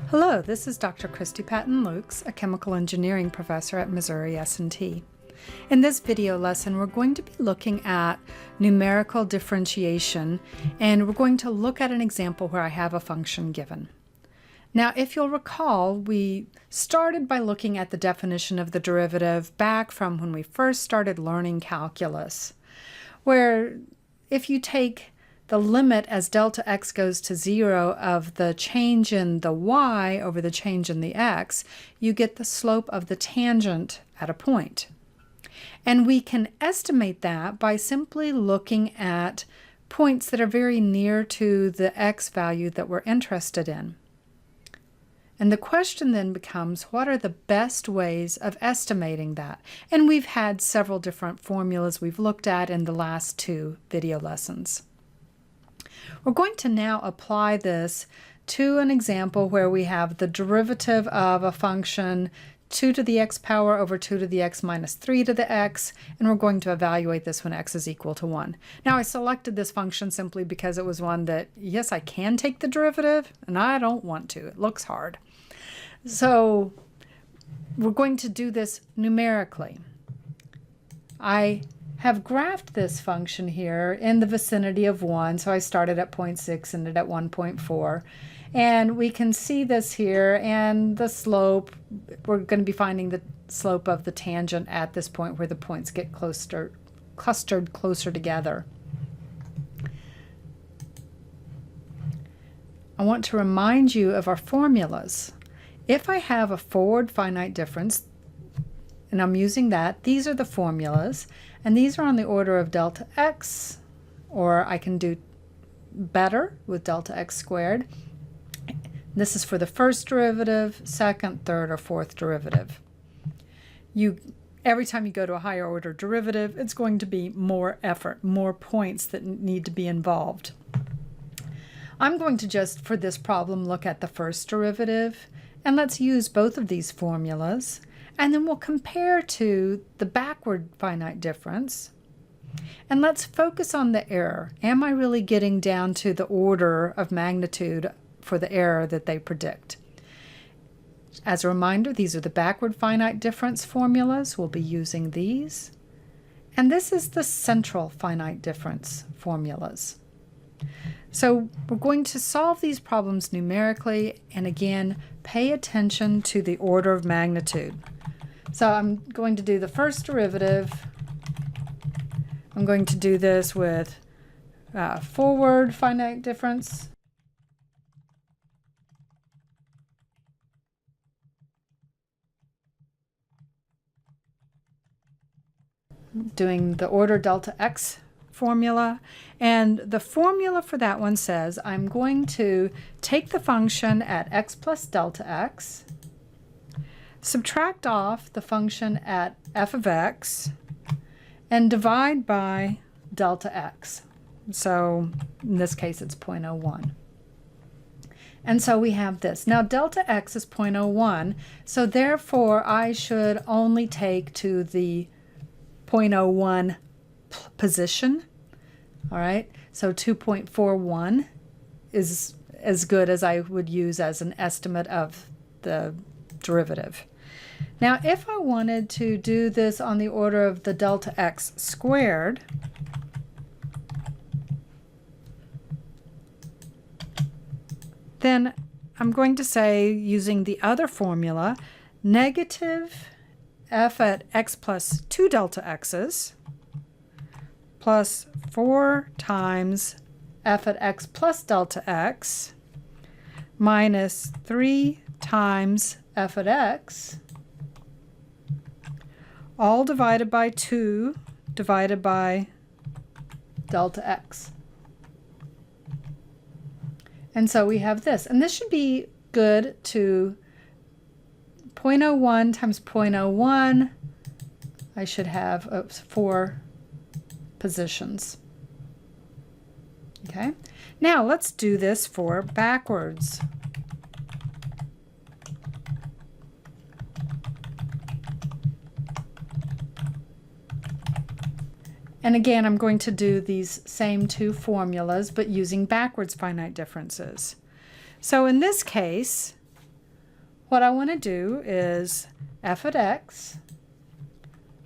Hello, this is Dr. Christy Patton-Lukes, a chemical engineering professor at Missouri S&T. In this video lesson, we're going to be looking at numerical differentiation, and we're going to look at an example where I have a function given. Now, if you'll recall, we started by looking at the definition of the derivative back from when we first started learning calculus, where if you take the limit as delta x goes to 0 of the change in the y over the change in the x, you get the slope of the tangent at a point. And we can estimate that by simply looking at points that are very near to the x value that we're interested in. And the question then becomes, what are the best ways of estimating that? And we've had several different formulas we've looked at in the last two video lessons. We're going to now apply this to an example where we have the derivative of a function 2 to the x power over 2 to the x minus 3 to the x, and we're going to evaluate this when x is equal to 1. Now, I selected this function simply because it was one that, yes, I can take the derivative, and I don't want to. It looks hard. So we're going to do this numerically. I have graphed this function here in the vicinity of 1, so I started at 0.6, ended at 1.4. And we can see this here, and the slope, we're going to be finding the slope of the tangent at this point where the points get clustered closer together. I want to remind you of our formulas. If I have a forward finite difference, and I'm using that, these are the formulas, and these are on the order of delta x, or I can do better with delta x squared. This is for the first derivative, second, third, or fourth derivative. Every time you go to a higher order derivative, it's going to be more effort, more points that need to be involved. I'm going to just, for this problem, look at the first derivative, and let's use both of these formulas. And then we'll compare to the backward finite difference. And let's focus on the error. Am I really getting down to the order of magnitude for the error that they predict? As a reminder, these are the backward finite difference formulas. We'll be using these. And this is the central finite difference formulas. So we're going to solve these problems numerically, and again, pay attention to the order of magnitude. So I'm going to do the first derivative. I'm going to do this with forward finite difference. Doing the order delta x formula. And the formula for that one says I'm going to take the function at x plus delta x, subtract off the function at f of x, and divide by delta x. So in this case, it's 0.01. And so we have this. Now delta x is 0.01, so therefore I should only take to the 0.01 position. All right, so 2.41 is as good as I would use as an estimate of the derivative. Now, if I wanted to do this on the order of the delta x squared, then I'm going to say, using the other formula, negative f at x plus 2 delta x's plus 4 times f at x plus delta x minus 3 times f at x, all divided by 2 divided by delta x. And so we have this. And this should be good to 0.01 times 0.01. I should have 4 positions. Okay, now let's do this for backwards. And again, I'm going to do these same two formulas, but using backwards finite differences. So in this case, what I want to do is f at x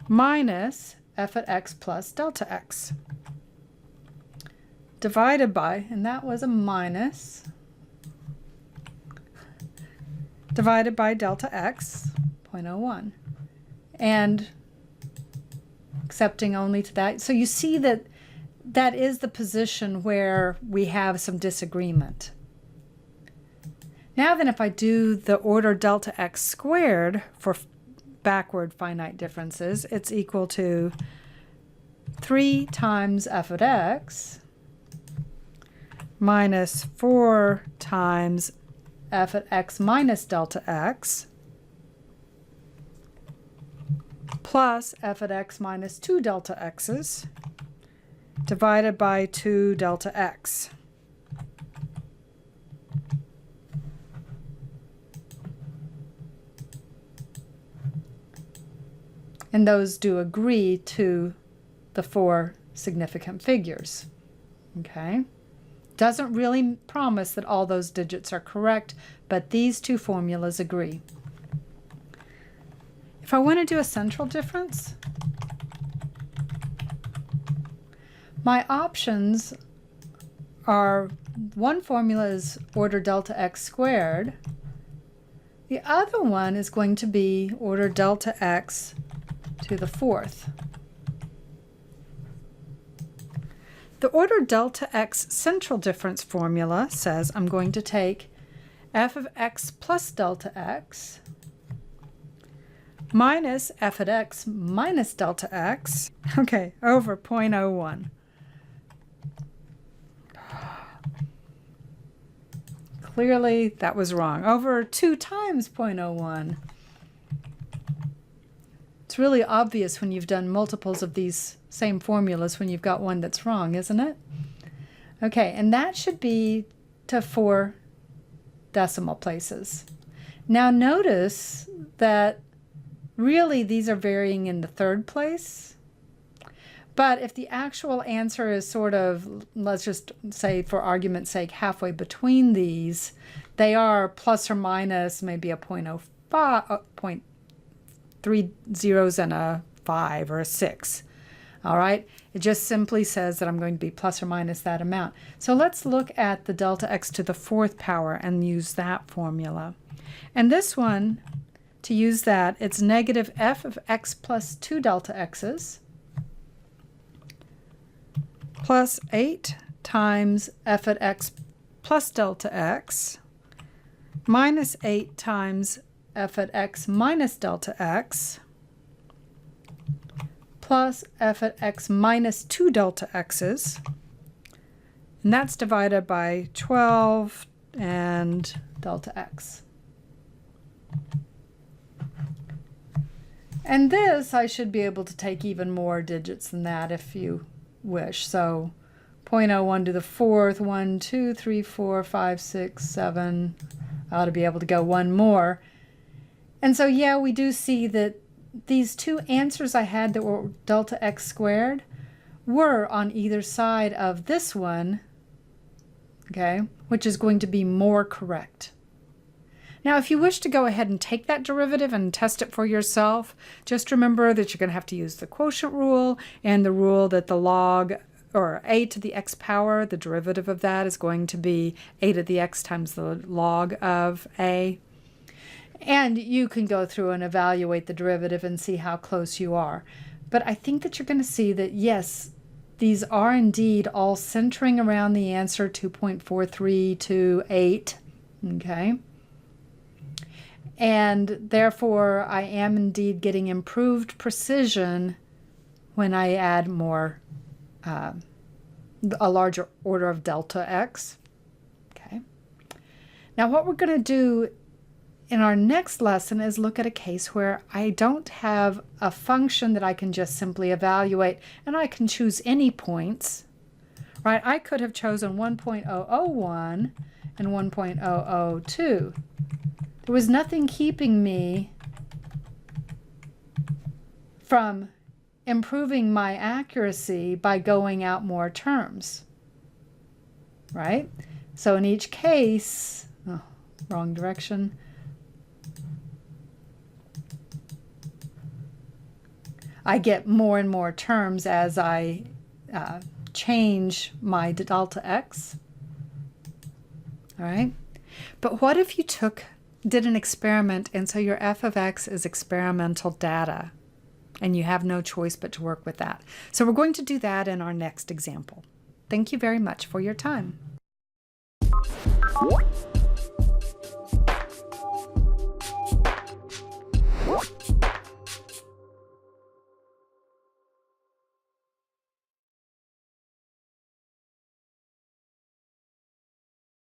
minus f at x plus delta x divided by, and that was a minus, divided by delta x, 0.01, and accepting only to that. So you see that that is the position where we have some disagreement. Now then, if I do the order delta x squared for backward finite differences, it's equal to 3 times f at x minus 4 times f at x minus delta x plus f at x minus 2 delta x's divided by 2 delta x. And those do agree to the 4 significant figures. Okay? Doesn't really promise that all those digits are correct, but these two formulas agree. If I want to do a central difference, my options are, one formula is order delta x squared. The other one is going to be order delta x to the 4th. The order delta x central difference formula says I'm going to take f of x plus delta x minus f at x minus delta x, okay, over 0.01. Clearly that was wrong. Over 2 times 0.01. It's really obvious when you've done multiples of these same formulas when you've got one that's wrong, isn't it? Okay, and that should be to 4 decimal places. Now notice that really these are varying in the 3rd place. But if the actual answer is sort of, let's just say for argument's sake, halfway between these, they are plus or minus maybe a 0.05, 0.3 zeros and a 5 or a 6. All right, it just simply says that I'm going to be plus or minus that amount. So let's look at the delta x to the 4th power and use that formula. And this one, to use that, it's negative f of x plus 2 delta x's plus 8 times f at x plus delta x minus 8 times f at x minus delta x plus f at x minus 2 delta x's, and that's divided by 12 and delta x. And this, I should be able to take even more digits than that if you wish. So 0.01 to the 4th, 1, 2, 3, 4, 5, 6, 7. I ought to be able to go one more. And so, yeah, we do see that these two answers I had that were delta x squared were on either side of this one, okay, which is going to be more correct. Now, if you wish to go ahead and take that derivative and test it for yourself, just remember that you're going to have to use the quotient rule and the rule that the log, or a to the x power, the derivative of that is going to be a to the x times the log of a. And you can go through and evaluate the derivative and see how close you are. But I think that you're going to see that, yes, these are indeed all centering around the answer 2.4328, okay? And therefore, I am indeed getting improved precision when I add more, a larger order of delta x. Okay. Now, what we're going to do in our next lesson is look at a case where I don't have a function that I can just simply evaluate, and I can choose any points, right? I could have chosen 1.001 and 1.002. There was nothing keeping me from improving my accuracy by going out more terms, right? So in each case, wrong direction, I get more and more terms as I change my delta x. All right. But what if you did an experiment, and so your f of x is experimental data, and you have no choice but to work with that? So we're going to do that in our next example. Thank you very much for your time.